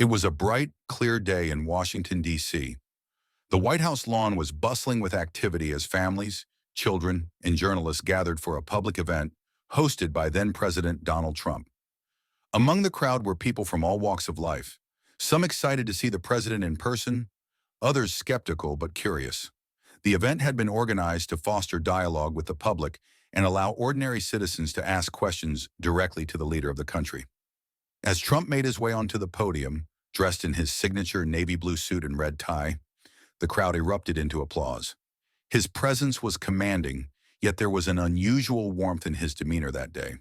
It was a bright, clear day in Washington, D.C. The White House lawn was bustling with activity as families, children, and journalists gathered for a public event hosted by then-President Donald Trump. Among the crowd were people from all walks of life, some excited to see the president in person, others skeptical but curious. The event had been organized to foster dialogue with the public and allow ordinary citizens to ask questions directly to the leader of the country. As Trump made his way onto the podium, dressed in his signature navy blue suit and red tie, the crowd erupted into applause. His presence was commanding, yet there was an unusual warmth in his demeanor that day.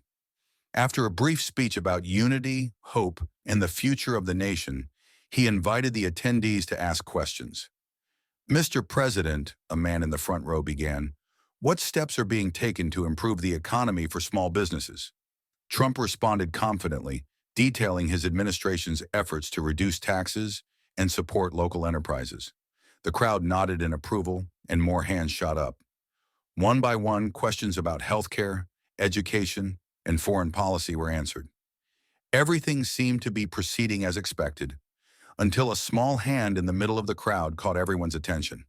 After a brief speech about unity, hope, and the future of the nation, he invited the attendees to ask questions. "Mr. President," a man in the front row began, "what steps are being taken to improve the economy for small businesses?" Trump responded confidently, detailing his administration's efforts to reduce taxes and support local enterprises. The crowd nodded in approval, and more hands shot up. One by one, questions about healthcare, education, and foreign policy were answered. Everything seemed to be proceeding as expected, until a small hand in the middle of the crowd caught everyone's attention.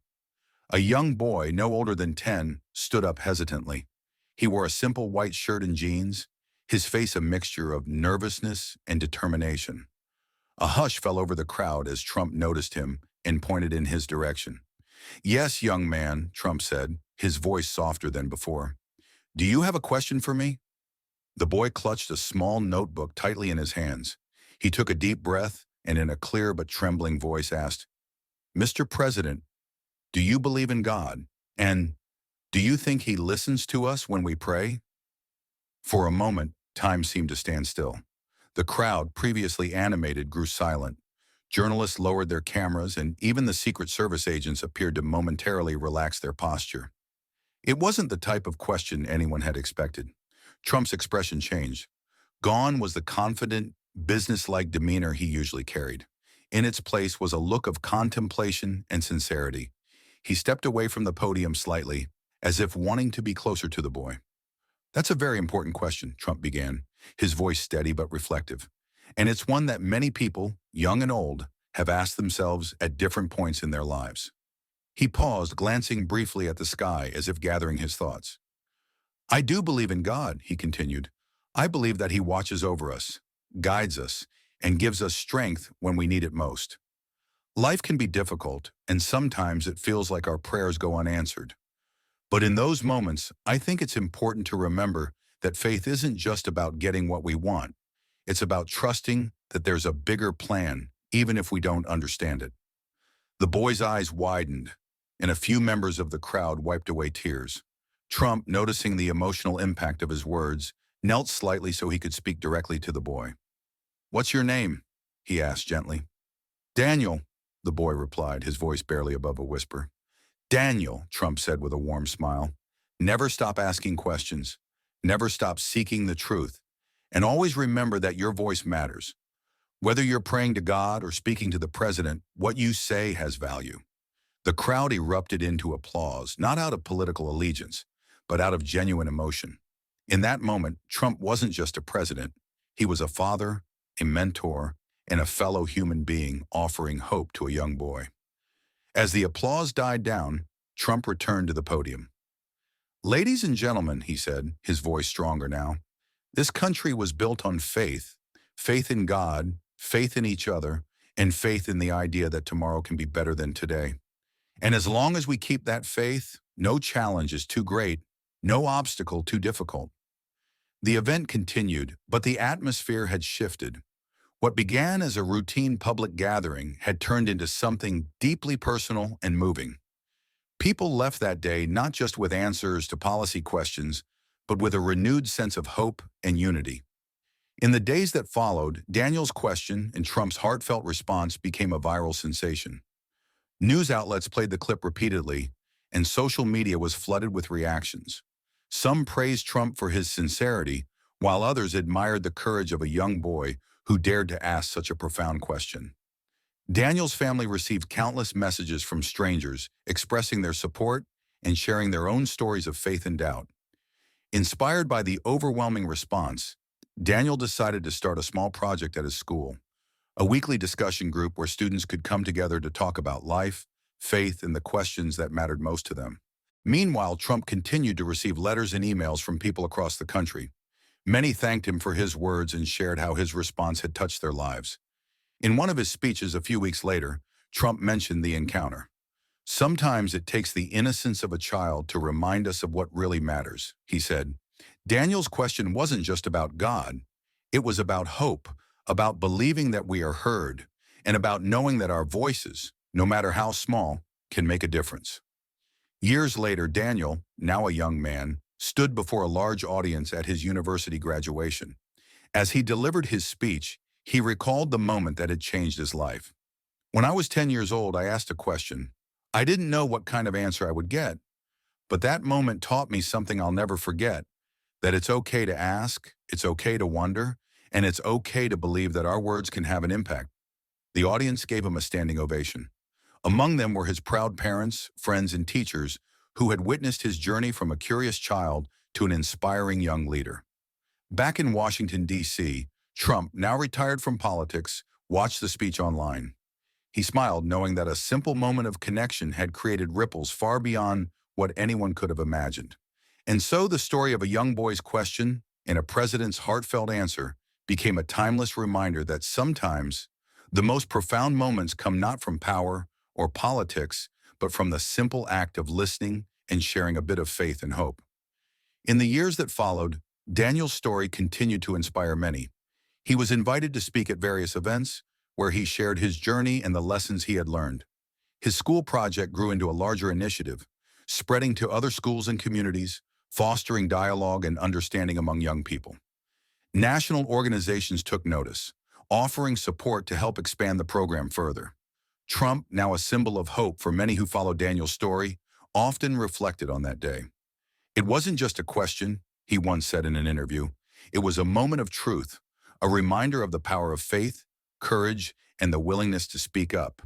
A young boy, no older than 10, stood up hesitantly. He wore a simple white shirt and jeans, his face a mixture of nervousness and determination. A hush fell over the crowd as Trump noticed him and pointed in his direction. "Yes, young man," Trump said, his voice softer than before. "Do you have a question for me?" The boy clutched a small notebook tightly in his hands. He took a deep breath and in a clear but trembling voice asked, "Mr. President, do you believe in God? And do you think He listens to us when we pray?" For a moment, time seemed to stand still. The crowd, previously animated, grew silent. Journalists lowered their cameras, and even the Secret Service agents appeared to momentarily relax their posture. It wasn't the type of question anyone had expected. Trump's expression changed. Gone was the confident, businesslike demeanor he usually carried. In its place was a look of contemplation and sincerity. He stepped away from the podium slightly, as if wanting to be closer to the boy. "That's a very important question," Trump began, his voice steady but reflective. "And it's one that many people, young and old, have asked themselves at different points in their lives." He paused, glancing briefly at the sky as if gathering his thoughts. "I do believe in God," he continued. "I believe that He watches over us, guides us, and gives us strength when we need it most. Life can be difficult, and sometimes it feels like our prayers go unanswered. But in those moments, I think it's important to remember that faith isn't just about getting what we want. It's about trusting that there's a bigger plan, even if we don't understand it." The boy's eyes widened, and a few members of the crowd wiped away tears. Trump, noticing the emotional impact of his words, knelt slightly so he could speak directly to the boy. "What's your name?" he asked gently. "Daniel," the boy replied, his voice barely above a whisper. "Daniel," Trump said with a warm smile, "never stop asking questions, never stop seeking the truth, and always remember that your voice matters. Whether you're praying to God or speaking to the president, what you say has value." The crowd erupted into applause, not out of political allegiance, but out of genuine emotion. In that moment, Trump wasn't just a president. He was a father, a mentor, and a fellow human being offering hope to a young boy. As the applause died down, Trump returned to the podium. "Ladies and gentlemen," he said, his voice stronger now, "this country was built on faith, faith in God, faith in each other, and faith in the idea that tomorrow can be better than today. And as long as we keep that faith, no challenge is too great, no obstacle too difficult." The event continued, but the atmosphere had shifted. What began as a routine public gathering had turned into something deeply personal and moving. People left that day not just with answers to policy questions, but with a renewed sense of hope and unity. In the days that followed, Daniel's question and Trump's heartfelt response became a viral sensation. News outlets played the clip repeatedly, and social media was flooded with reactions. Some praised Trump for his sincerity, while others admired the courage of a young boy who dared to ask such a profound question. Daniel's family received countless messages from strangers expressing their support and sharing their own stories of faith and doubt. Inspired by the overwhelming response, Daniel decided to start a small project at his school, a weekly discussion group where students could come together to talk about life, faith, and the questions that mattered most to them. Meanwhile, Trump continued to receive letters and emails from people across the country. Many thanked him for his words and shared how his response had touched their lives. In one of his speeches a few weeks later, Trump mentioned the encounter. Sometimes it takes the innocence of a child to remind us of what really matters, he said. Daniel's question wasn't just about God. It was about hope, about believing that we are heard, and about knowing that our voices, no matter how small, can make a difference. Years later, Daniel, now a young man, stood before a large audience at his university graduation. As he delivered his speech, he recalled the moment that had changed his life. When I was 10 years old, I asked a question. I didn't know what kind of answer I would get, but that moment taught me something I'll never forget, that it's okay to ask, it's okay to wonder, and it's okay to believe that our words can have an impact. The audience gave him a standing ovation. Among them were his proud parents, friends, and teachers who had witnessed his journey from a curious child to an inspiring young leader. Back in Washington, D.C., Trump, now retired from politics, watched the speech online. He smiled, knowing that a simple moment of connection had created ripples far beyond what anyone could have imagined. And so the story of a young boy's question and a president's heartfelt answer became a timeless reminder that sometimes the most profound moments come not from power or politics, but from the simple act of listening and sharing a bit of faith and hope. In the years that followed, Daniel's story continued to inspire many. He was invited to speak at various events where he shared his journey and the lessons he had learned. His school project grew into a larger initiative, spreading to other schools and communities, fostering dialogue and understanding among young people. National organizations took notice, offering support to help expand the program further. Trump, now a symbol of hope for many who follow Daniel's story, often reflected on that day. It wasn't just a question, he once said in an interview. It was a moment of truth, a reminder of the power of faith, courage, and the willingness to speak up.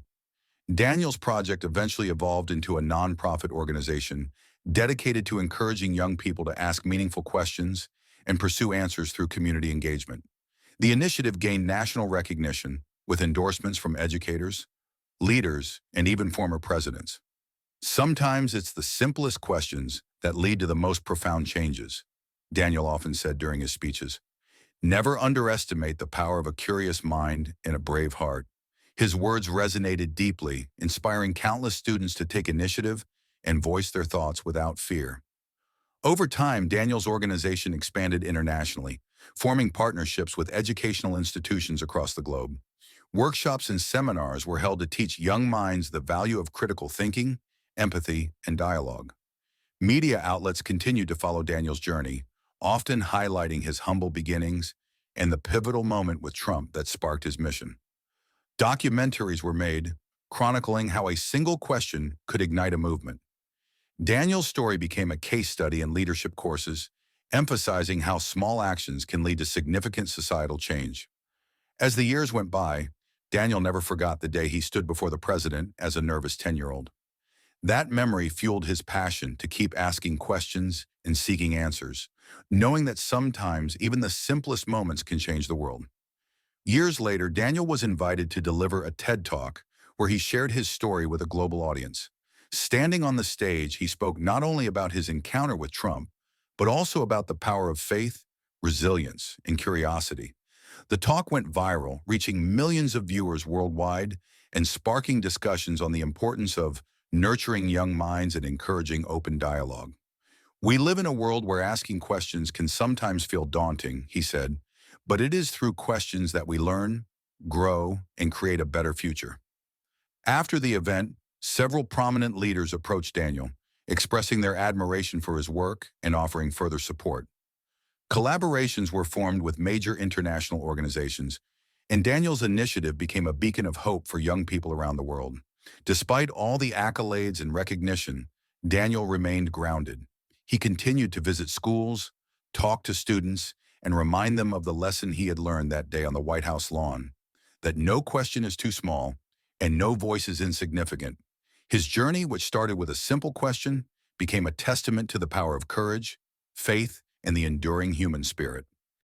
Daniel's project eventually evolved into a nonprofit organization dedicated to encouraging young people to ask meaningful questions and pursue answers through community engagement. The initiative gained national recognition with endorsements from educators, leaders, and even former presidents. Sometimes it's the simplest questions that lead to the most profound changes, Daniel often said during his speeches. Never underestimate the power of a curious mind and a brave heart. His words resonated deeply, inspiring countless students to take initiative and voice their thoughts without fear. Over time, Daniel's organization expanded internationally, forming partnerships with educational institutions across the globe. Workshops and seminars were held to teach young minds the value of critical thinking, empathy, and dialogue. Media outlets continued to follow Daniel's journey, often highlighting his humble beginnings and the pivotal moment with Trump that sparked his mission. Documentaries were made, chronicling how a single question could ignite a movement. Daniel's story became a case study in leadership courses, emphasizing how small actions can lead to significant societal change. As the years went by, Daniel never forgot the day he stood before the president as a nervous 10-year-old. That memory fueled his passion to keep asking questions and seeking answers, knowing that sometimes even the simplest moments can change the world. Years later, Daniel was invited to deliver a TED Talk where he shared his story with a global audience. Standing on the stage, he spoke not only about his encounter with Trump, but also about the power of faith, resilience, and curiosity. The talk went viral, reaching millions of viewers worldwide and sparking discussions on the importance of nurturing young minds and encouraging open dialogue. We live in a world where asking questions can sometimes feel daunting, he said, but it is through questions that we learn, grow, and create a better future. After the event, several prominent leaders approached Daniel, expressing their admiration for his work and offering further support. Collaborations were formed with major international organizations, and Daniel's initiative became a beacon of hope for young people around the world. Despite all the accolades and recognition, Daniel remained grounded. He continued to visit schools, talk to students, and remind them of the lesson he had learned that day on the White House lawn, that no question is too small and no voice is insignificant. His journey, which started with a simple question, became a testament to the power of courage, faith, and the enduring human spirit.